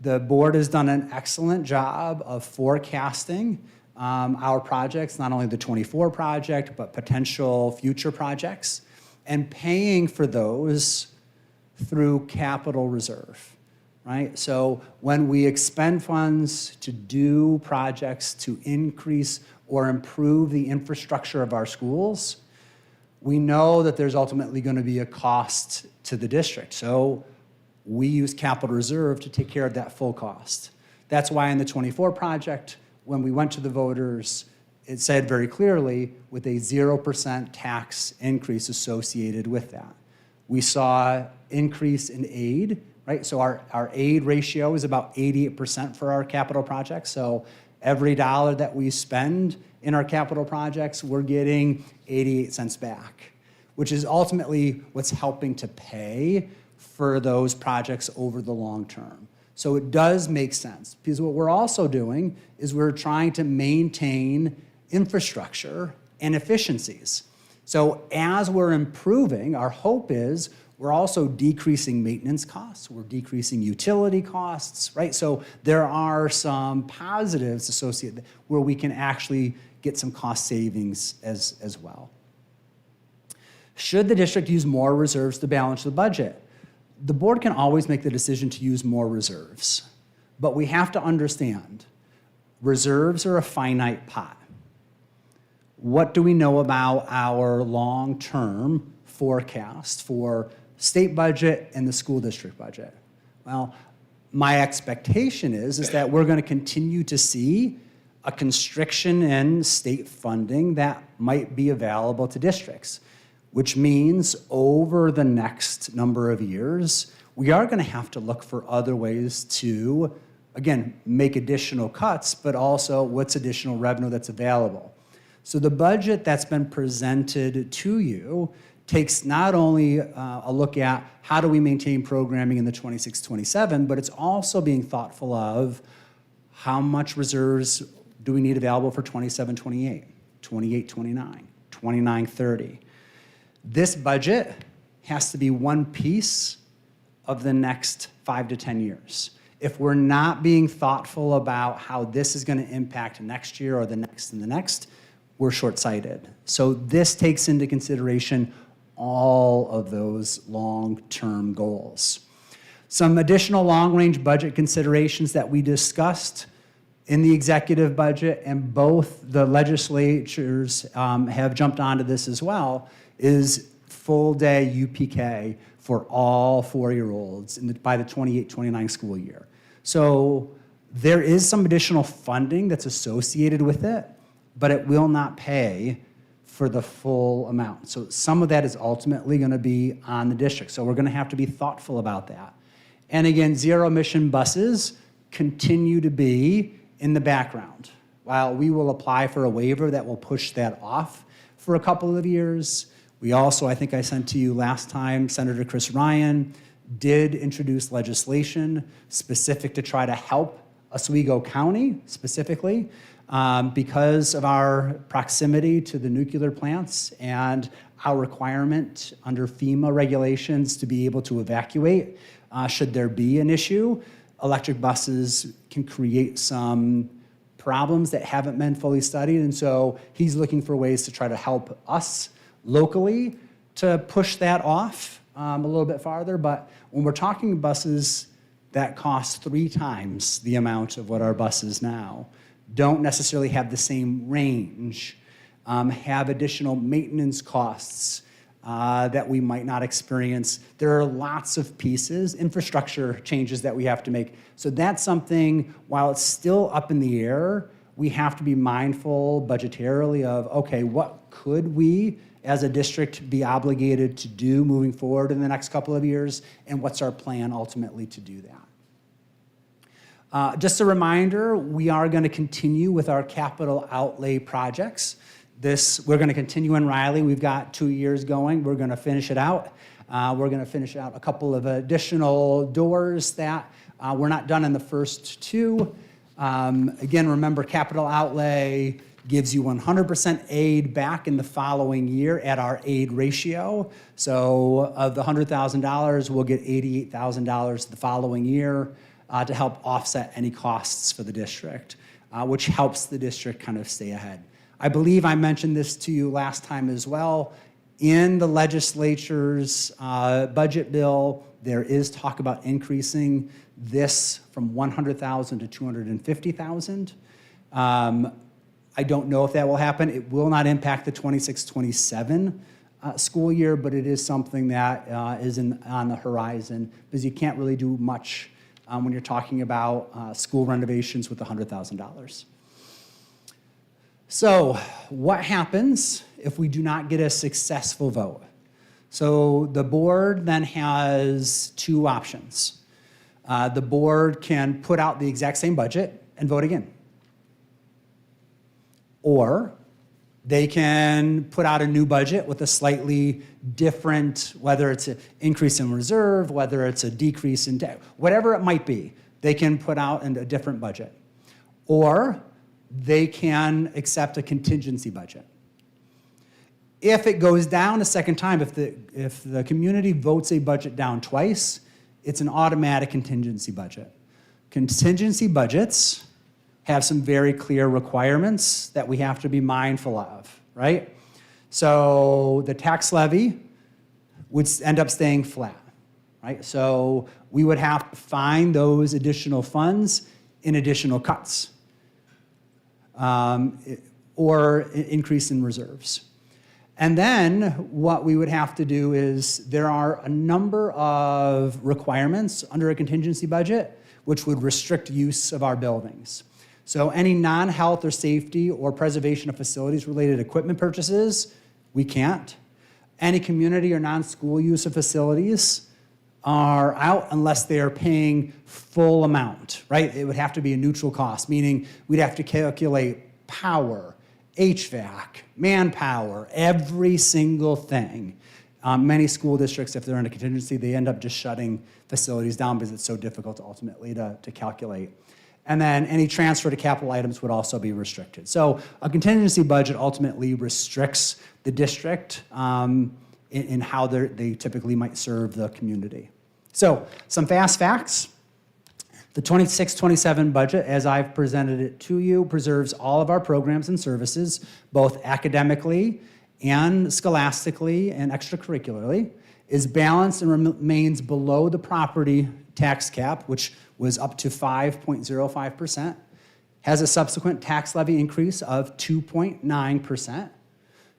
The board has done an excellent job of forecasting our projects, not only the 24 project, but potential future projects, and paying for those through capital reserve, right? So when we expend funds to do projects to increase or improve the infrastructure of our schools, we know that there's ultimately going to be a cost to the district. So we use capital reserve to take care of that full cost. That's why in the 24 project, when we went to the voters, it said very clearly with a 0% tax increase associated with that. We saw increase in aid, right? So our aid ratio is about 88% for our capital projects. So every dollar that we spend in our capital projects, we're getting 88 cents back, which is ultimately what's helping to pay for those projects over the long term. So it does make sense, because what we're also doing is we're trying to maintain infrastructure and efficiencies. So as we're improving, our hope is we're also decreasing maintenance costs, we're decreasing utility costs, right? So there are some positives associated where we can actually get some cost savings as well. Should the district use more reserves to balance the budget? The board can always make the decision to use more reserves, but we have to understand reserves are a finite pot. What do we know about our long-term forecast for state budget and the school district budget? Well, my expectation is that we're going to continue to see a constriction in state funding that might be available to districts, which means over the next number of years, we are going to have to look for other ways to, again, make additional cuts, but also what's additional revenue that's available. So the budget that's been presented to you takes not only a look at how do we maintain programming in the 26-27, but it's also being thoughtful of how much reserves do we need available for 27-28, 28-29, 29-30. This budget has to be one piece of the next 5 to 10 years. If we're not being thoughtful about how this is going to impact next year or the next and the next, we're short-sighted. So this takes into consideration all of those long-term goals. Some additional long-range budget considerations that we discussed in the executive budget, and both the legislatures have jumped onto this as well, is full-day UPK for all 4-year-olds by the 28-29 school year. So there is some additional funding that's associated with it, but it will not pay for the full amount. So some of that is ultimately going to be on the district. So we're going to have to be thoughtful about that. And again, zero-emission buses continue to be in the background. While we will apply for a waiver that will push that off for a couple of years, we also, I think I sent to you last time, Senator Chris Ryan did introduce legislation specific to try to help Oswego County specifically because of our proximity to the nuclear plants and our requirement under FEMA regulations to be able to evacuate should there be an issue. Electric buses can create some problems that haven't been fully studied, and so he's looking for ways to try to help us locally to push that off a little bit farther. But when we're talking buses that cost 3 times the amount of what our bus is now, don't necessarily have the same range, have additional maintenance costs that we might not experience. There are lots of pieces, infrastructure changes that we have to make. So that's something, while it's still up in the air, we have to be mindful budgetarily of, okay, what could we as a district be obligated to do moving forward in the next couple of years, and what's our plan ultimately to do that? Just a reminder, we are going to continue with our capital outlay projects. We're going to continue in Riley. We've got 2 years going. We're going to finish it out. We're going to finish out a couple of additional doors that we're not done in the first two. Again, remember, capital outlay gives you 100% aid back in the following year at our aid ratio. So of the $100,000, we'll get $88,000 the following year to help offset any costs for the district, which helps the district kind of stay ahead. I believe I mentioned this to you last time as well. In the legislature's budget bill, there is talk about increasing this from $100,000 to $250,000. I don't know if that will happen. It will not impact the 26-27 school year, but it is something that is on the horizon, because you can't really do much when you're talking about school renovations with $100,000. So what happens if we do not get a successful vote? So the board then has two options. The board can put out the exact same budget and vote again. Or they can put out a new budget with a slightly different, whether it's an increase in reserve, whether it's a decrease in debt, whatever it might be, they can put out a different budget. Or they can accept a contingency budget. If it goes down a second time, if the community votes a budget down twice, it's an automatic contingency budget. Contingency budgets have some very clear requirements that we have to be mindful of, right? So the tax levy would end up staying flat, right? So we would have to find those additional funds in additional cuts or increase in reserves. And then what we would have to do is there are a number of requirements under a contingency budget which would restrict use of our buildings. So any non-health or safety or preservation of facilities related equipment purchases, we can't. Any community or non-school use of facilities are out unless they are paying full amount, right? It would have to be a neutral cost, meaning we'd have to calculate power, HVAC, manpower, every single thing. Many school districts, if they're in a contingency, they end up just shutting facilities down because it's so difficult ultimately to calculate. And then any transfer to capital items would also be restricted. So a contingency budget ultimately restricts the district in how they typically might serve the community. So some fast facts. The 26-27 budget, as I've presented it to you, preserves all of our programs and services, both academically and scholastically and extracurricularly, is balanced and remains below the property tax cap, which was up to 5.05%, has a subsequent tax levy increase of 2.9%,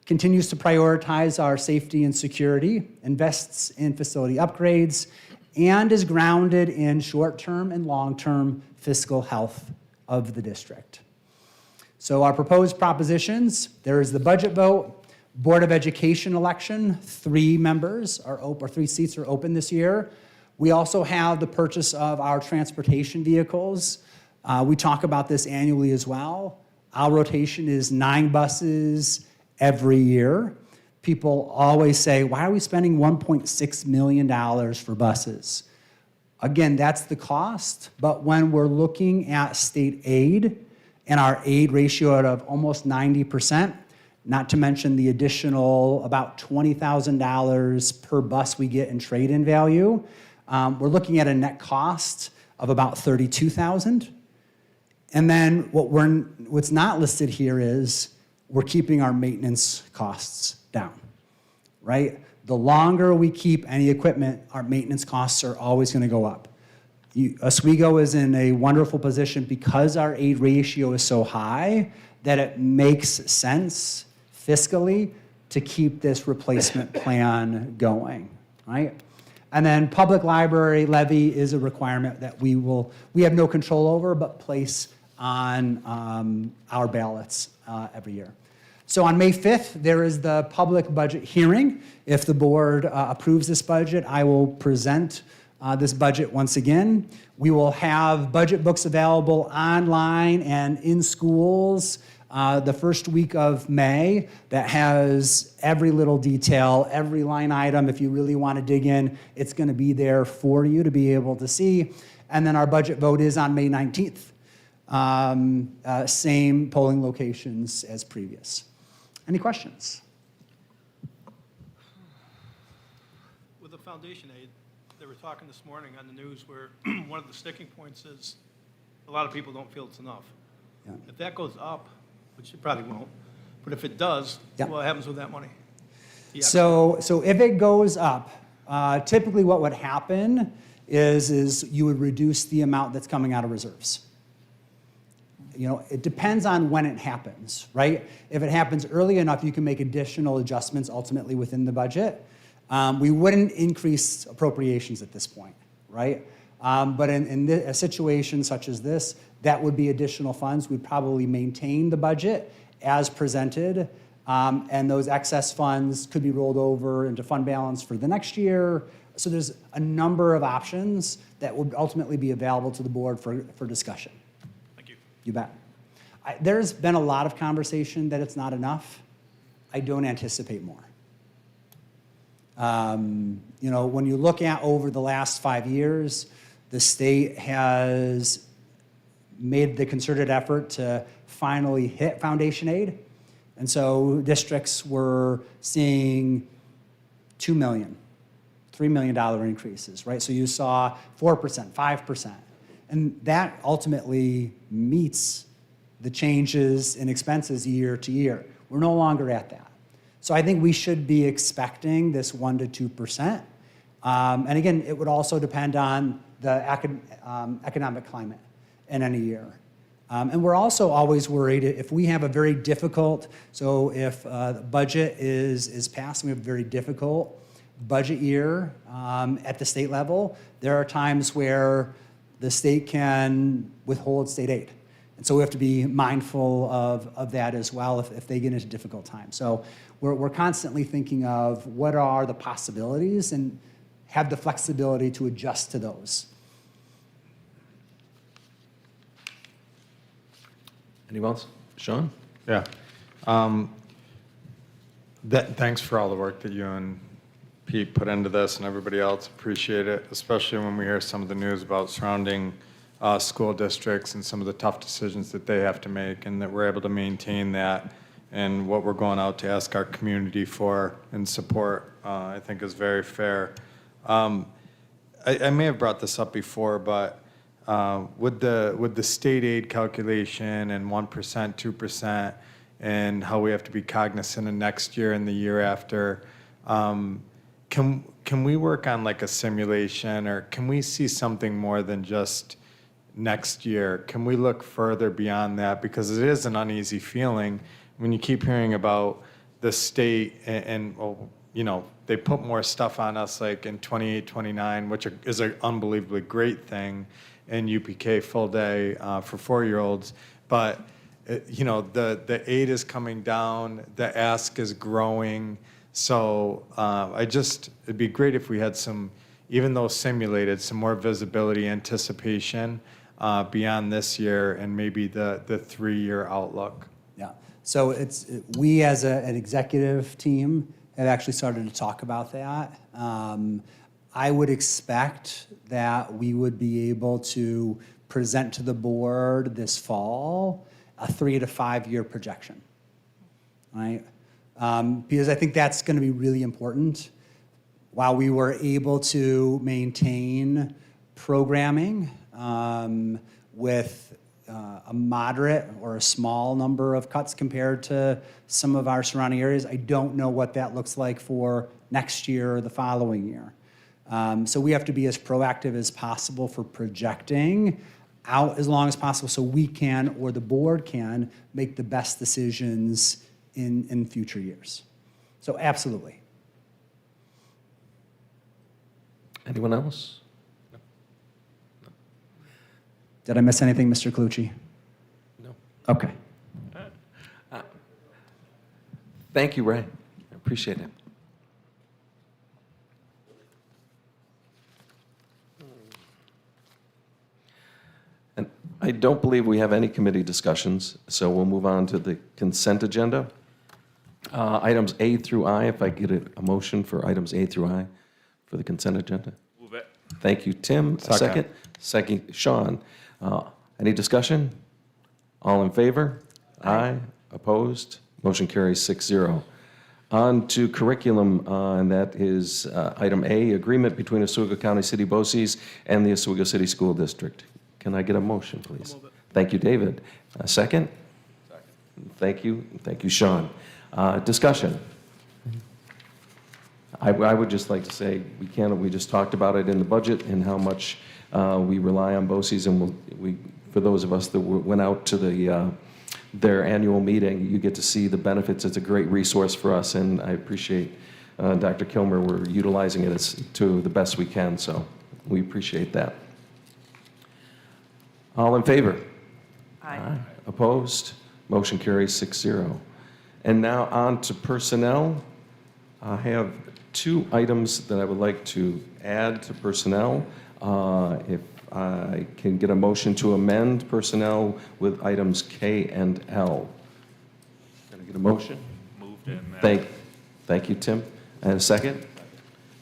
continues to prioritize our safety and security, invests in facility upgrades, and is grounded in short-term and long-term fiscal health of the district. So our proposed propositions, there is the budget vote, Board of Education election, 3 seats are open this year. We also have the purchase of our transportation vehicles. We talk about this annually as well. Our rotation is 9 buses every year. People always say, why are we spending $1.6 million for buses? Again, that's the cost, but when we're looking at state aid and our aid ratio of almost 90%, not to mention the additional about $20,000 per bus we get in trade-in value, we're looking at a net cost of about $32,000. And then what's not listed here is we're keeping our maintenance costs down, right? The longer we keep any equipment, our maintenance costs are always going to go up. Oswego is in a wonderful position because our aid ratio is so high that it makes sense fiscally to keep this replacement plan going, right? And then public library levy is a requirement that we have no control over, but place on our ballots every year. So on May 5th, there is the public budget hearing. If the board approves this budget, I will present this budget once again. We will have budget books available online and in schools the first week of May that has every little detail, every line item. If you really want to dig in, it's going to be there for you to be able to see. And then our budget vote is on May 19th. Same polling locations as previous. Any questions? With the foundation aid, they were talking this morning on the news where one of the sticking points is a lot of people don't feel it's enough. Yeah. If that goes up, which it probably won't, but if it does, Yeah. what happens with that money? Yeah. So if it goes up, typically what would happen is you would reduce the amount that's coming out of reserves. You know, it depends on when it happens, right? If it happens early enough, you can make additional adjustments ultimately within the budget. We wouldn't increase appropriations at this point, right? But in a situation such as this, that would be additional funds. We'd probably maintain the budget as presented, and those excess funds could be rolled over into fund balance for the next year. So there's a number of options that would ultimately be available to the board for discussion. Thank you. You bet. There's been a lot of conversation that it's not enough. I don't anticipate more. You know, when you look at over the last 5 years, the state has made the concerted effort to finally hit foundation aid. And so districts were seeing $2 million, $3 million increases, right? So you saw 4%, 5%. And that ultimately meets the changes in expenses year to year. We're no longer at that. So I think we should be expecting this 1% to 2%. And again, it would also depend on the economic climate in any year. And we're also always worried if we have a very difficult, so if the budget is passed and we have a very difficult budget year at the state level, there are times where the state can withhold state aid. And so we have to be mindful of that as well if they get into difficult times. So we're constantly thinking of what are the possibilities and have the flexibility to adjust to those. Anyone else? Sean? Yeah. Thanks for all the work that you and Pete put into this and everybody else. Appreciate it, especially when we hear some of the news about surrounding school districts and some of the tough decisions that they have to make, and that we're able to maintain that. And what we're going out to ask our community for and support, I think, is very fair. I may have brought this up before, but with the state aid calculation and 1%, 2%, and how we have to be cognizant of next year and the year after, can we work on like a simulation, or can we see something more than just next year? Can we look further beyond that? Because it is an uneasy feeling when you keep hearing about the state and you know, they put more stuff on us like in 28, 29, which is an unbelievably great thing, and UPK full day for 4-year-olds. But, you know, the aid is coming down, the ask is growing. So it'd be great if we had some, even though simulated, some more visibility, anticipation beyond this year and maybe the 3-year outlook. Yeah. So we as an executive team have actually started to talk about that. I would expect that we would be able to present to the board this fall a 3 to 5 year projection, right? Because I think that's going to be really important. While we were able to maintain programming with a moderate or a small number of cuts compared to some of our surrounding areas, I don't know what that looks like for next year or the following year. So we have to be as proactive as possible for projecting out as long as possible so we can, or the board can, make the best decisions in future years. So absolutely. Anyone else? Did I miss anything, Mr. Colucci? No. Okay. Thank you, Ray. I appreciate it. And I don't believe we have any committee discussions, so we'll move on to the consent agenda. Items A through I, if I get a motion for items A through I for the consent agenda. Move it. Thank you, Tim. A second. Second, Sean. Any discussion? All in favor? Aye. Opposed? Motion carries 6-0. On to curriculum, and that is item A, agreement between Oswego County City BOCES and the Oswego City School District. Can I get a motion, please? Thank you, David. A second? Second. Thank you. Thank you, Sean. Discussion. I would just like to say, we just talked about it in the budget and how much we rely on BOCES, and for those of us that went out to their annual meeting, you get to see the benefits. It's a great resource for us, and I appreciate Dr. Kilmer. We're utilizing it to the best we can, so we appreciate that. All in favor? Aye. Opposed? Motion carries 6-0. And now on to personnel. I have 2 items that I would like to add to personnel. If I can get a motion to amend personnel with items K and L. Can I get a motion? Moved in there. Thank you, Tim. And a second?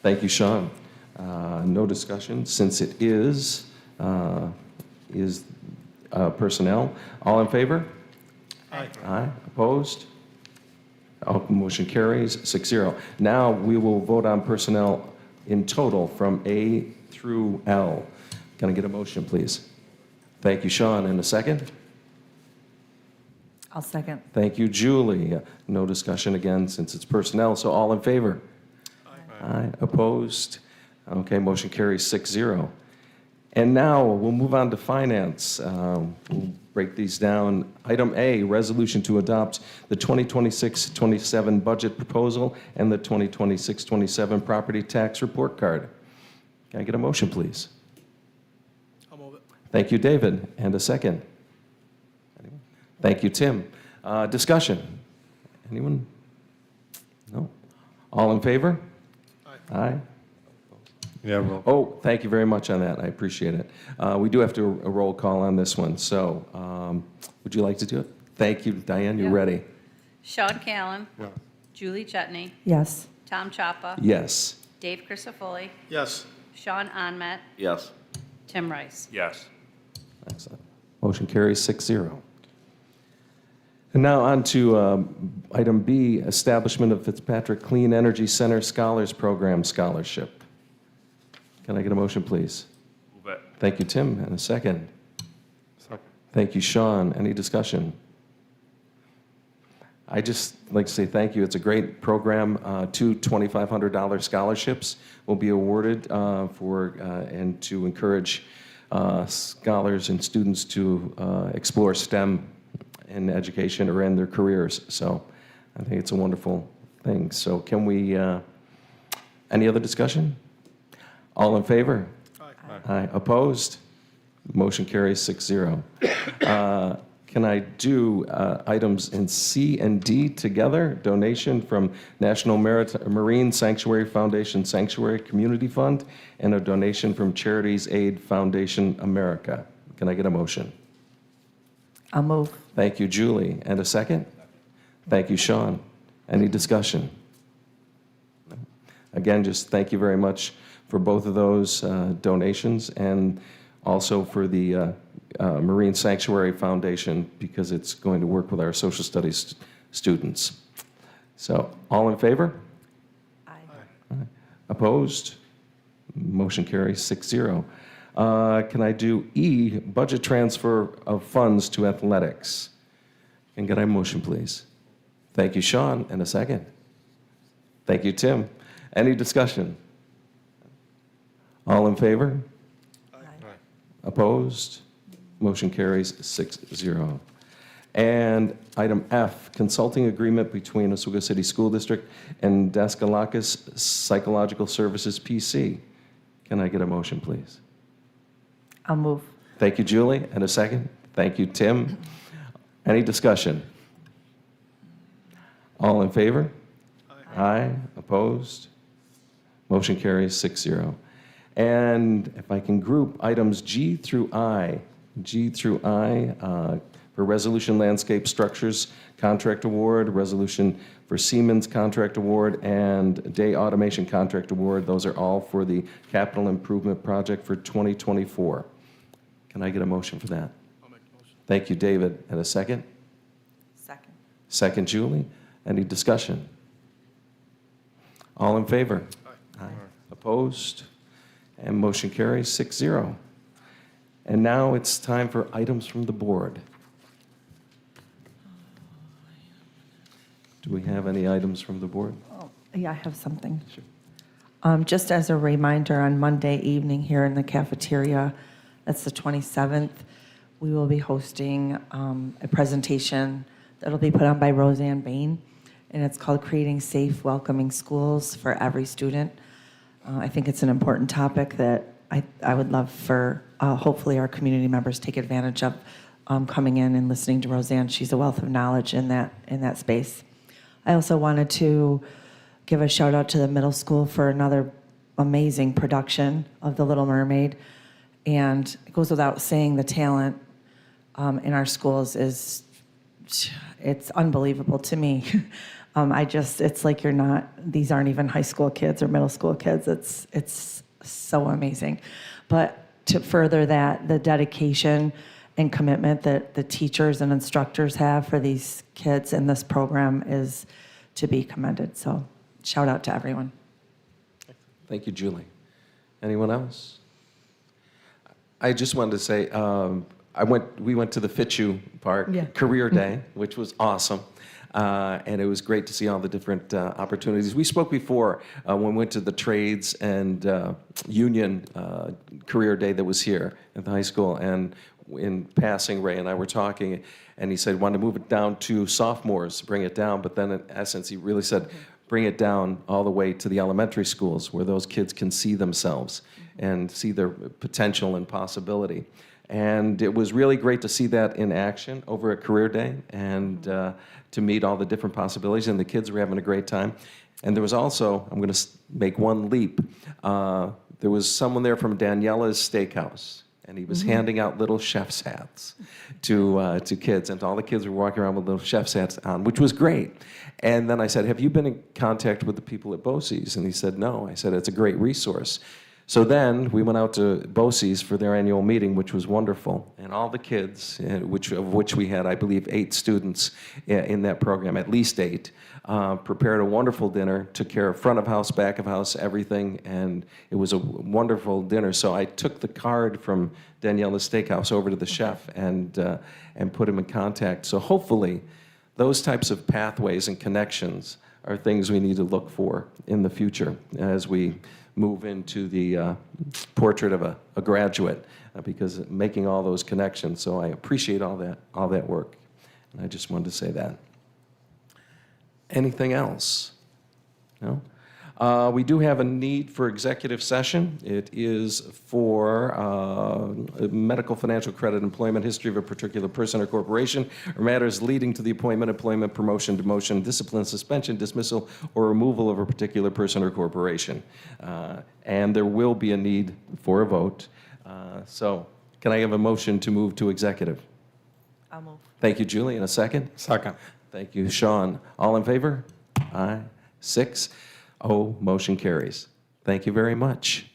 Thank you, Sean. No discussion, since it is personnel. All in favor? Aye. Aye. Opposed? Motion carries 6-0. Now we will vote on personnel in total from A through L. Can I get a motion, please? Thank you, Sean. And a second? I'll second. Thank you, Julie. No discussion again since it's personnel, so all in favor? Aye. Opposed? Okay, motion carries 6-0. And now we'll move on to finance. We'll break these down. Item A, resolution to adopt the 2026-27 budget proposal and the 2026-27 property tax report card. Can I get a motion, please? I'll move it. Thank you, David. And a second? Anyone? Thank you, Tim. Discussion? Anyone? No? All in favor? Aye. Aye. Yeah, roll. Oh, thank you very much on that. I appreciate it. We do have to a roll call on this one, so would you like to do it? Thank you, Diane. You're Yeah. ready. Sean Callan. Yeah. Julie Chutney. Yes. Tom Chapa. Yes. Dave Crisafulli. Yes. Sean Onmet. Yes. Tim Rice. Yes. Excellent. Motion carries 6-0. And now on to item B, establishment of Fitzpatrick Clean Energy Center Scholars Program Scholarship. Can I get a motion, please? Move it. Thank you, Tim. And a second? Second. Thank you, Sean. Any discussion? I just like to say thank you. It's a great program. 2 $2,500 scholarships will be awarded and to encourage scholars and students to explore STEM in education or in their careers. So I think it's a wonderful thing. So can we, any other discussion? All in favor? Aye. Aye. Opposed? Motion carries 6-0. Can I do items in C and D together? Donation from National Marine Sanctuary Foundation Sanctuary Community Fund and a donation from Charities Aid Foundation America. Can I get a motion? I'll move. Thank you, Julie. And a second? Thank you, Sean. Any discussion? Again, just thank you very much for both of those donations and also for the Marine Sanctuary Foundation because it's going to work with our social studies students. So, all in favor? Aye. Opposed? Motion carries 6-0. Can I do E, budget transfer of funds to athletics? Can I get a motion, please? Thank you, Sean. And a second? Thank you, Tim. Any discussion? All in favor? Opposed? Motion carries 6-0. And item F, consulting agreement between Oswego City School District and Daskalakis Psychological Services, PC. Can I get a motion, please? I'll move. Thank you, Julie. And a second? Thank you, Tim. Any discussion? All in favor? Aye. Opposed? Motion carries 6-0. And if I can group items G through I, for Resolution Landscape Structures Contract Award, Resolution for Siemens Contract Award, and Day Automation Contract Award. Those are all for the capital improvement project for 2024. Can I get a motion for that? I'll make the motion. Thank you, David. And a second? Second. Second, Julie. Any discussion? All in favor? Aye. Opposed? And motion carries 6-0. And now it's time for items from the board. Do we have any items from the board? Oh, yeah, I have something. Sure. Just as a reminder, on Monday evening here in the cafeteria, that's the 27th, we will be hosting a presentation that'll be put on by Roseanne Bain, and it's called Creating Safe, Welcoming Schools for Every Student. I think it's an important topic that I would love for hopefully our community members take advantage of coming in and listening to Roseanne. She's a wealth of knowledge in that space. I also wanted to give a shout out to the middle school for another amazing production of The Little Mermaid. And it goes without saying, the talent in our schools it's unbelievable to me. It's like these aren't even high school kids or middle school kids. It's so amazing. But to further that, the dedication and commitment that the teachers and instructors have for these kids in this program is to be commended. So shout out to everyone. Thank you, Julie. Anyone else? I just wanted to say, we went to the Fitzhugh Park Career Day, which was awesome. And it was great to see all the different opportunities. We spoke before when we went to the trades and union career day that was here at the high school. And in passing, Ray and I were talking, and he said, want to move it down to sophomores, bring it down. But then in essence, he really said, bring it down all the way to the elementary schools where those kids can see themselves and see their potential and possibility. And it was really great to see that in action over at Career Day and to meet all the different possibilities. And the kids were having a great time. And there was also, I'm going to make one leap, there was someone there from Daniela's Steakhouse. And he was handing out little chef's hats to kids. And all the kids were walking around with little chef's hats on, which was great. And then I said, have you been in contact with the people at BOCES? And he said, no. I said, it's a great resource. So then we went out to BOCES for their annual meeting, which was wonderful. And all the kids, of which we had, I believe, 8 students in that program, at least 8, prepared a wonderful dinner, took care of front of house, back of house, everything. And it was a wonderful dinner. So I took the card from Daniela's Steakhouse over to the chef and put him in contact. So hopefully those types of pathways and connections are things we need to look for in the future as we move into the portrait of a graduate, because making all those connections. So I appreciate all that work, and I just wanted to say that. Anything else? No? We do have a need for executive session. It is for medical, financial, credit, employment, history of a particular person or corporation, or matters leading to the appointment, employment, promotion, demotion, discipline, suspension, dismissal, or removal of a particular person or corporation. And there will be a need for a vote. So can I have a motion to move to executive? I'll move. Thank you, Julie. In a second? Second. Thank you, Sean. All in favor? Aye. 6. Motion carries. Thank you very much.